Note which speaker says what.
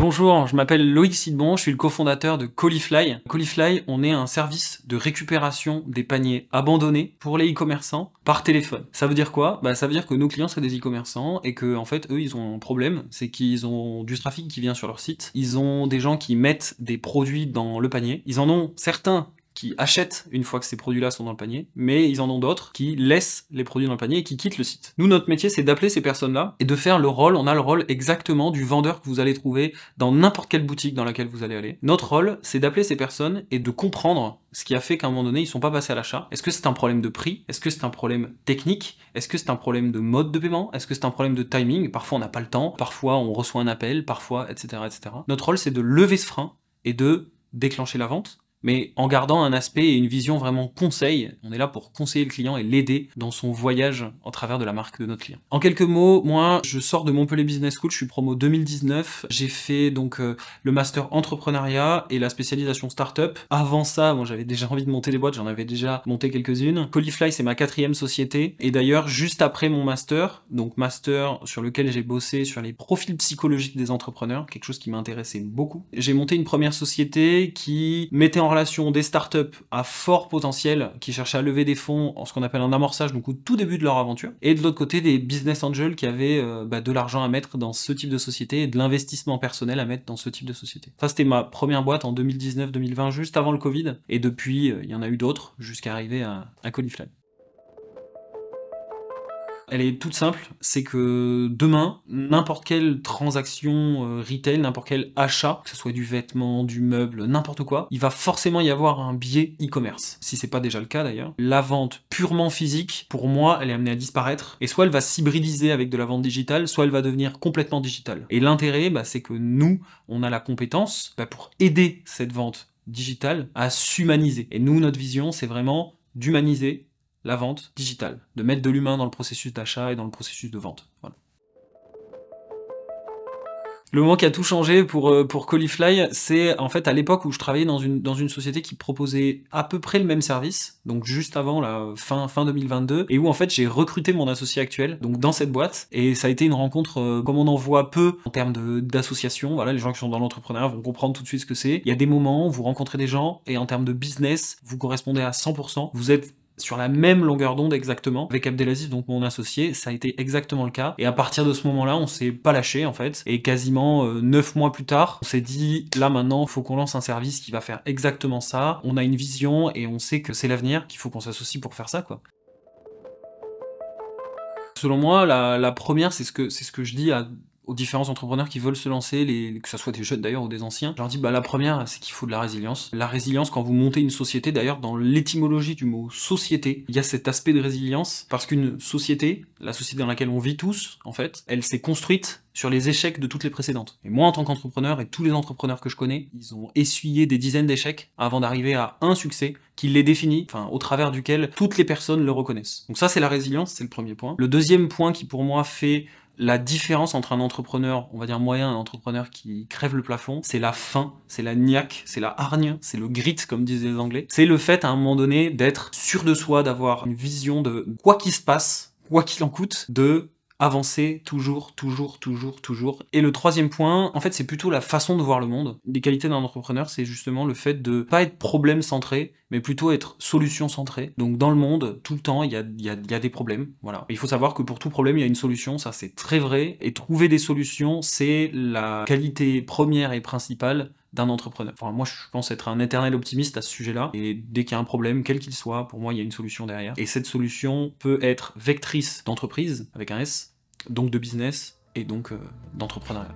Speaker 1: Bonjour, je m'appelle Loïc Sidbon, je suis le cofondateur de Colifly. Colifly, on est un service de récupération des paniers abandonnés pour les e-commerçants par téléphone. Ça veut dire quoi? Ça veut dire que nos clients c'est des e-commerçants et que en fait eux ils ont un problème, c'est qu'ils ont du trafic qui vient sur leur site, ils ont des gens qui mettent des produits dans le panier, ils en ont certains qui achètent une fois que ces produits-là sont dans le panier, mais ils en ont d'autres qui laissent les produits dans le panier et qui quittent le site. Nous, notre métier, c'est d'appeler ces personnes-là et de faire le rôle, on a le rôle exactement du vendeur que vous allez trouver dans n'importe quelle boutique dans laquelle vous allez aller. Notre rôle, c'est d'appeler ces personnes et de comprendre ce qui a fait qu'à un moment donné, ils sont pas passés à l'achat. Est-ce que c'est un problème de prix? Est-ce que c'est un problème technique? Est-ce que c'est un problème de mode de paiement? Est-ce que c'est un problème de timing? Parfois, on n'a pas le temps, parfois, on reçoit un appel, parfois, etc., etc. Notre rôle, c'est de lever ce frein et de déclencher la vente, mais en gardant un aspect et une vision vraiment conseil. On est là pour conseiller le client et l'aider dans son voyage en travers de la marque de notre client. En quelques mots, moi, je sors de Montpellier Business School, je suis promo 2019. J'ai fait donc le master entrepreneuriat et la spécialisation startup. Avant ça, bon, j'avais déjà envie de monter des boîtes, j'en avais déjà monté quelques-unes. Colifly, c'est ma 4e société. Et d'ailleurs, juste après mon master, donc master sur lequel j'ai bossé sur les profils psychologiques des entrepreneurs, quelque chose qui m'intéressait beaucoup, j'ai monté une première société qui mettait en relation des startups à fort potentiel qui cherchaient à lever des fonds en ce qu'on appelle un amorçage, donc au tout début de leur aventure, et de l'autre côté des business angels qui avaient de l'argent à mettre dans ce type de société et de l'investissement personnel à mettre dans ce type de société. Ça c'était ma première boîte en 2019-2020, juste avant le Covid, et depuis il y en a eu d'autres jusqu'à arriver à Colifly. Elle est toute simple, c'est que demain, n'importe quelle transaction retail, n'importe quel achat, que ce soit du vêtement, du meuble, n'importe quoi, il va forcément y avoir un biais e-commerce, si c'est pas déjà le cas d'ailleurs. La vente purement physique, pour moi, elle est amenée à disparaître, et soit elle va s'hybridiser avec de la vente digitale, soit elle va devenir complètement digitale. Et l'intérêt, c'est que nous, on a la compétence pour aider cette vente digitale à s'humaniser. Et nous, notre vision, c'est vraiment d'humaniser la vente digitale, de mettre de l'humain dans le processus d'achat et dans le processus de vente. Voilà. Le moment qui a tout changé pour Colifly, c'est en fait à l'époque où je travaillais dans une société qui proposait à peu près le même service, donc juste avant la fin 2022, et où en fait j'ai recruté mon associé actuel, donc dans cette boîte, et ça a été une rencontre comme on en voit peu en termes d'association. Voilà, les gens qui sont dans l'entrepreneuriat vont comprendre tout de suite ce que c'est. Il y a des moments où vous rencontrez des gens, et en termes de business, vous correspondez à 100%, vous êtes sur la même longueur d'onde exactement. Avec Abdelaziz, donc mon associé, ça a été exactement le cas. Et à partir de ce moment-là, on s'est pas lâché en fait. Et quasiment 9 mois plus tard, on s'est dit, là maintenant, faut qu'on lance un service qui va faire exactement ça. On a une vision et on sait que c'est l'avenir, qu'il faut qu'on s'associe pour faire ça, quoi. Selon moi, la première, c'est ce que je dis aux différents entrepreneurs qui veulent se lancer, que ce soit des jeunes d'ailleurs ou des anciens. Je leur dis, la première, c'est qu'il faut de la résilience. La résilience, quand vous montez une société, d'ailleurs, dans l'étymologie du mot société, il y a cet aspect de résilience, parce qu'une société, la société dans laquelle on vit tous, en fait, elle s'est construite sur les échecs de toutes les précédentes. Et moi, en tant qu'entrepreneur, et tous les entrepreneurs que je connais, ils ont essuyé des dizaines d'échecs avant d'arriver à un succès qui les définit, au travers duquel toutes les personnes le reconnaissent. Donc ça, c'est la résilience, c'est le premier point. Le deuxième point qui, pour moi, fait la différence entre un entrepreneur, on va dire moyen, et un entrepreneur qui crève le plafond, c'est la faim, c'est la niaque, c'est la hargne, c'est le grit, comme disent les Anglais. C'est le fait, à un moment donné, d'être sûr de soi, d'avoir une vision de quoi qu'il se passe, quoi qu'il en coûte, de avancer toujours. Et le troisième point, en fait, c'est plutôt la façon de voir le monde. Les qualités d'un entrepreneur, c'est justement le fait de pas être problème-centré, mais plutôt être solution-centré. Donc dans le monde, tout le temps, il y a des problèmes. Voilà. Et il faut savoir que pour tout problème, il y a une solution, ça c'est très vrai. Et trouver des solutions, c'est la qualité première et principale d'un entrepreneur. Moi, je pense être un éternel optimiste à ce sujet-là, et dès qu'il y a un problème, quel qu'il soit, pour moi, il y a une solution derrière. Et cette solution peut être vectrice d'entreprise, avec un S, donc de business, et donc d'entrepreneuriat.